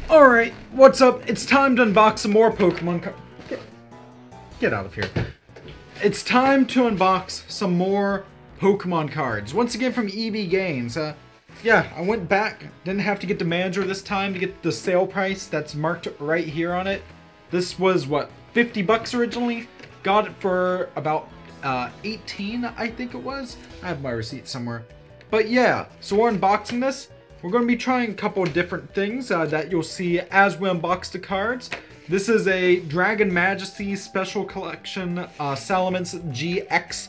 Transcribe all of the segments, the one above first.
Alright, what's up? It's time to unbox some more Pokemon cards. Get out of here. It's time to unbox some more Pokemon cards. Once again from Eevee Games. Yeah, I went back. Didn't have to get the manager this time to get the sale price that's marked right here on it. This was, what, 50 bucks originally? Got it for about 18, I think it was. I have my receipt somewhere. But yeah, so we're unboxing this. We're going to be trying a couple of different things that you'll see as we unbox the cards. This is a Dragon Majesty Special Collection Salamence Gx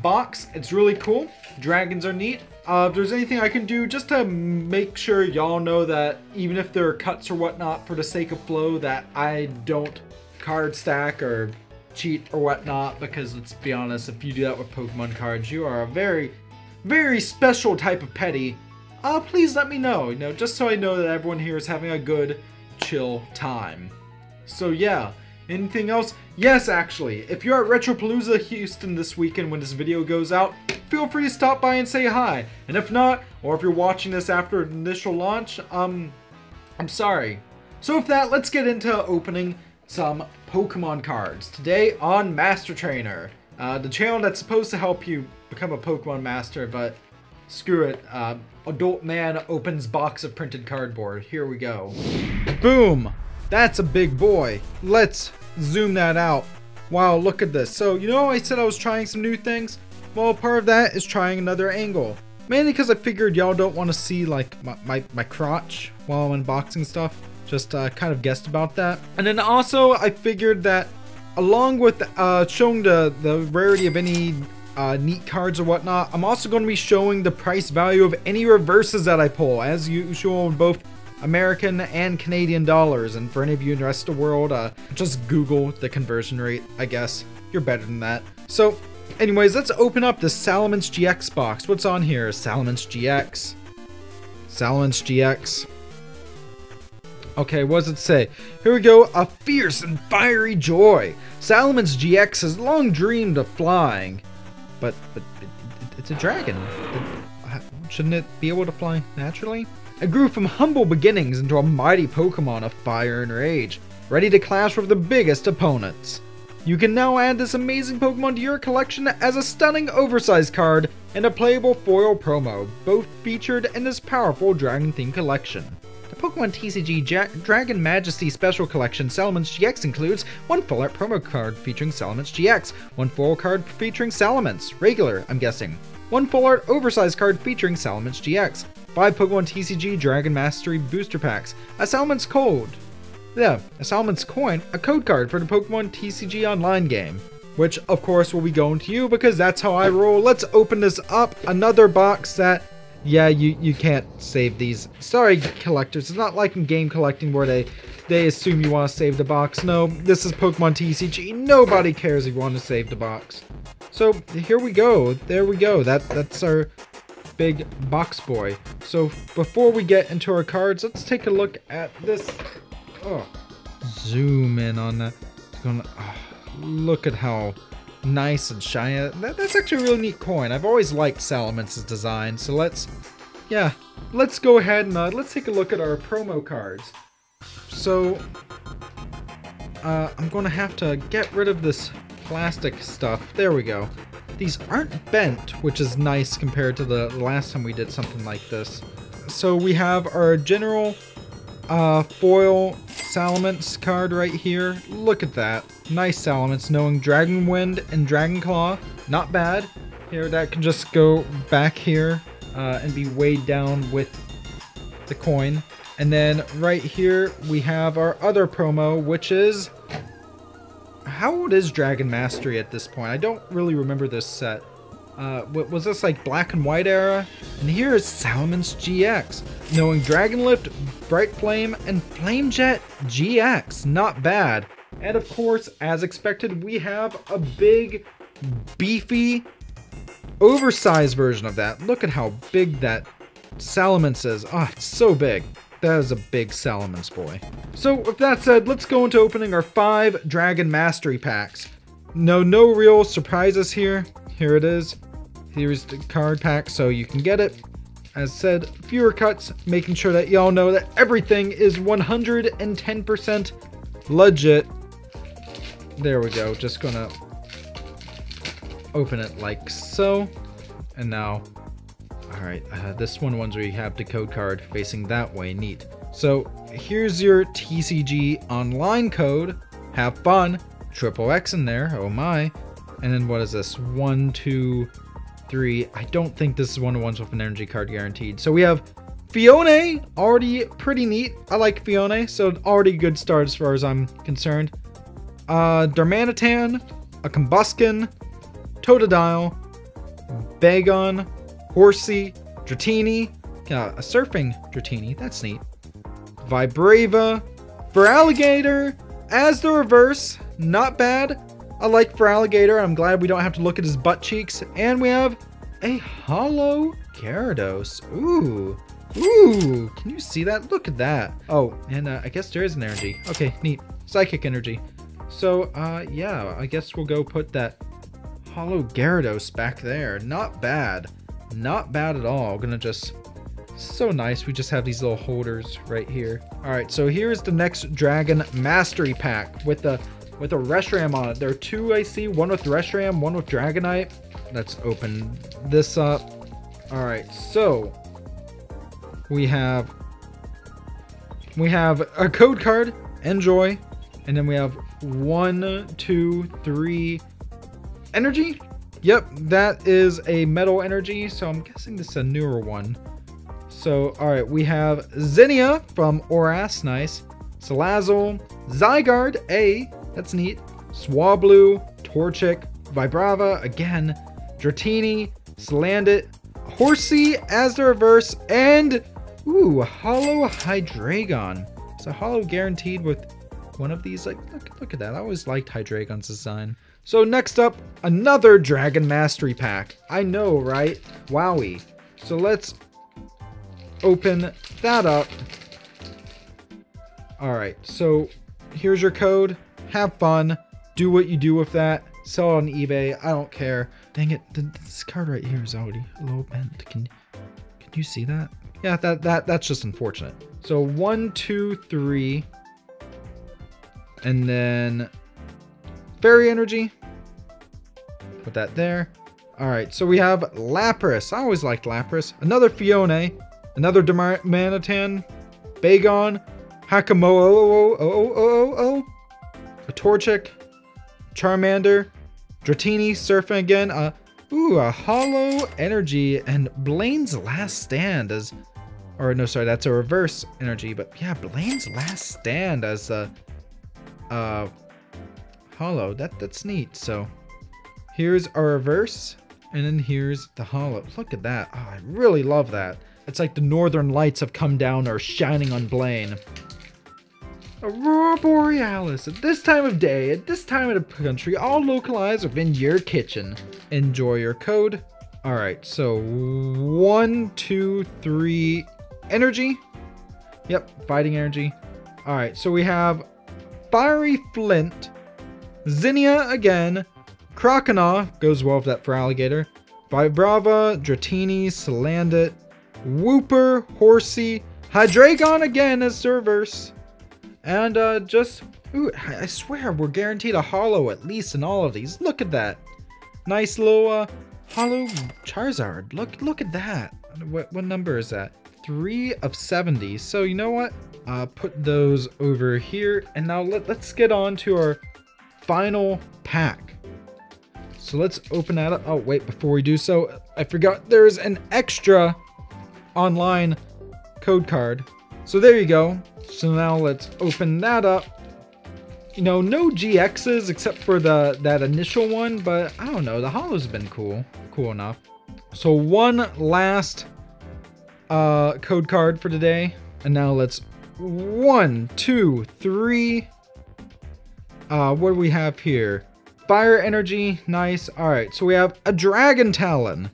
box. It's really cool. Dragons are neat. If there's anything I can do just to make sure y'all know that even if there are cuts or whatnot, for the sake of flow, that I don't card stack or cheat or whatnot, because let's be honest, if you do that with Pokemon cards, you are a very, very special type of petty. Please let me know, just so I know that everyone here is having a good, chill time. So yeah, anything else? Yes, actually, if you're at Retropalooza Houston this weekend when this video goes out, feel free to stop by and say hi. And if not, or if you're watching this after initial launch, I'm sorry. So with that, let's get into opening some Pokemon cards. Today on Master Trainer, the channel that's supposed to help you become a Pokemon Master, but screw it. Adult man opens box of printed cardboard. Here we go. Boom! That's a big boy. Let's zoom that out. Wow, look at this. So, I said I was trying some new things? Well, part of that is trying another angle. Mainly because I figured y'all don't want to see, like, my crotch while I'm unboxing stuff. Just kind of guessed about that. And then also, I figured that along with showing the rarity of any neat cards or whatnot, I'm also going to be showing the price value of any reverses that I pull, as usual in both American and Canadian dollars. And for any of you in the rest of the world, just Google the conversion rate, I guess. You're better than that. So, anyways, let's open up the Salamence Gx box. What's on here? Salamence Gx. Salamence Gx. Okay, what does it say? Here we go. A fierce and fiery joy. Salamence Gx has long dreamed of flying. But it's a dragon. Shouldn't it be able to fly naturally? It grew from humble beginnings into a mighty Pokemon of fire and rage, ready to clash with the biggest opponents. You can now add this amazing Pokemon to your collection as a stunning oversized card and a playable foil promo, both featured in this powerful dragon-themed collection. The Pokemon TCG Dragon Majesty Special Collection Salamence Gx includes one full art promo card featuring Salamence Gx, one foil card featuring Salamence, regular, I'm guessing, one full art oversized card featuring Salamence Gx, 5 Pokemon TCG Dragon Mastery Booster Packs, a Salamence Code, a Salamence Coin, a code card for the Pokemon TCG Online game, which of course will be going to you because that's how I roll. Let's open this up. Another box that, yeah, you can't save these. Sorry, collectors. It's not like in game collecting where they assume you want to save the box. No, this is Pokemon TCG. Nobody cares if you want to save the box. So here we go. There we go. That's our big box boy. So before we get into our cards, let's take a look at this. Oh, zoom in on that. Look at how nice and shiny. That's actually a really neat coin. I've always liked Salamence's design. So let's go ahead and let's take a look at our promo cards. So I'm gonna have to get rid of this plastic stuff. There we go. These aren't bent, which is nice compared to the last time we did something like this. So we have our general foil Salamence card right here. Look at that. Nice Salamence, knowing Dragon Wind and Dragon Claw. Not bad. Here, that can just go back here and be weighed down with the coin. And then right here, we have our other promo, which is... How old is Dragon Mastery at this point? I don't really remember this set. Was this like Black and White era? And here is Salamence Gx, knowing Dragon Lift, Bright Flame, and Flame Jet GX. Not bad. And of course, as expected, we have a big, beefy, oversized version of that. Look at how big that Salamence is. Oh, it's so big. That is a big Salamence boy. So with that said, let's go into opening our 5 Dragon Mastery packs. No real surprises here. Here it is. Here's the card pack so you can get it. As said, fewer cuts, making sure that y'all know that everything is 110% legit. There we go. Just gonna open it like so. And now, all right, this one's where you have the code card facing that way. Neat. So here's your TCG online code. Have fun. Triple X in there. Oh my. And then what is this? 1, 2, 3. I don't think this is one of the ones with an energy card guaranteed. So we have Fiona, already pretty neat. I like Fiona, so already a good start as far as I'm concerned. Darmanitan, a Combuskin, Totodile, Bagon, Horsey, Dratini, a Surfing Dratini, that's neat. Vibrava, Feraligatr, as the reverse, not bad. I like Feraligatr. I'm glad we don't have to look at his butt cheeks. And we have a Holo Gyarados. Ooh. Ooh. Can you see that? Look at that. Oh, and I guess there is an energy. Okay, neat. Psychic energy. So, yeah, I guess we'll go put that Holo Gyarados back there. Not bad. Not bad at all. Gonna just... So nice. We just have these little holders right here. Alright, so here's the next Dragon Mastery Pack with a Reshiram on it. There are two I see, one with Reshiram, one with Dragonite. Let's open this up. All right, so we have a code card, Enjoy, and then we have 1, 2, 3 energy. Yep, that is a metal energy, so I'm guessing this is a newer one. So, all right, we have Zinnia from Oras, nice. Salazzle, Zygarde, that's neat. Swablu, Torchic, Vibrava, again, Dratini, Salandit, Horsey as the reverse, and, ooh, Holo Hydreigon. It's a Holo guaranteed with one of these, like, look at that. I always liked Hydreigon's design. So next up, another Dragon Mastery Pack. I know, right? Wowie. So let's open that up. All right, so here's your code. Have fun. Do what you do with that. Sell it on eBay. I don't care. Dang it! This card right here is already a little bent. Can you see that? Yeah, that's just unfortunate. So 1, 2, 3, and then Fairy Energy. Put that there. All right. So we have Lapras. I always liked Lapras. Another Fiona. Another Darmanitan. Bagon. Hakamo'o. A Torchic, Charmander, Dratini, Surfing again, a Holo Energy, and Blaine's Last Stand as, or no, sorry, that's a reverse energy, but yeah, Blaine's Last Stand as a, Holo, that's neat. So here's our reverse, and then here's the Holo. Look at that. Oh, I really love that. It's like the northern lights have come down or shining on Blaine. Aurora Borealis. At this time of day, at this time of the country, all localized within your kitchen. Enjoy your code. Alright, so 1, 2, 3 energy. Yep, fighting energy. Alright, so we have Fiery Flint, Zinnia again, Croconaw, goes well with that Feraligatr, Vibrava, Dratini, Salandit, Wooper, Horsey, Hydreigon again as the reverse. And just, ooh, I swear we're guaranteed a Holo at least in all of these. Look at that. Nice little Holo Charizard. Look at that. What number is that? 3 of 70. So you know what? Put those over here. And now let's get on to our final pack. So let's open that up. Oh, wait, before we do so, I forgot there's an extra online code card. So there you go. So now let's open that up. You know, no GXs except for that initial one, but I don't know. The Holo's been cool enough. So one last code card for today, and now let's 1, 2, 3. What do we have here? Fire Energy, nice. All right, so we have a Dragon Talon,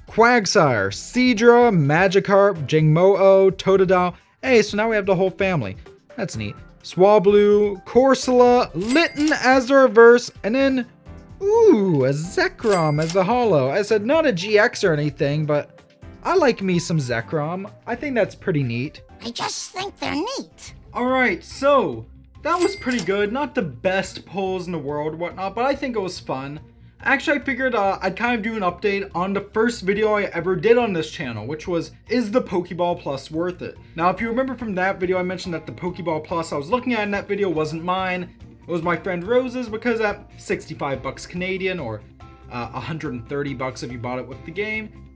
Quagsire, Seadra, Magikarp, Jangmo-o, Totodile. Hey, so now we have the whole family. That's neat. Swablu, Corsola, Litten as the reverse, and then, ooh, a Zekrom as the Holo. I said not a GX or anything, but I like me some Zekrom. I think that's pretty neat. I just think they're neat. Alright, so that was pretty good. Not the best pulls in the world, whatnot, but I think it was fun. Actually, I figured I'd kind of do an update on the first video I ever did on this channel, which was, is the Pokeball Plus worth it? Now, if you remember from that video, I mentioned that the Pokeball Plus I was looking at in that video wasn't mine. It was my friend Rose's, because at 65 bucks Canadian, or 130 bucks if you bought it with the game,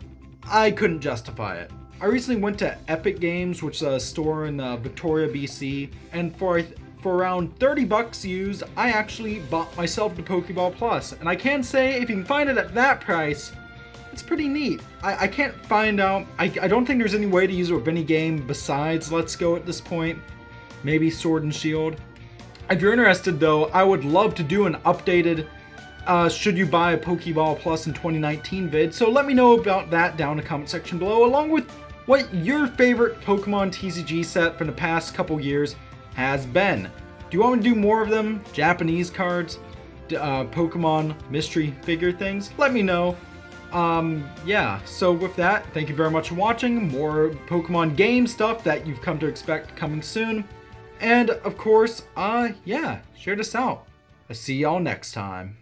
I couldn't justify it. I recently went to Epic Games, which is a store in Victoria, BC, and for around 30 bucks used, I actually bought myself the Pokeball Plus. And I can say, if you can find it at that price, it's pretty neat. I can't find out, I don't think there's any way to use it with any game besides Let's Go at this point. Maybe Sword and Shield. If you're interested though, I would love to do an updated should you buy a Pokeball Plus in 2019 vid, so let me know about that down in the comment section below, along with what your favorite Pokemon TCG set from the past couple years has been. Do you want me to do more of them? Japanese cards? Pokemon mystery figure things? Let me know. Yeah, so with that, thank you very much for watching. More Pokemon game stuff that you've come to expect coming soon. And of course, yeah, share this out. I'll see y'all next time.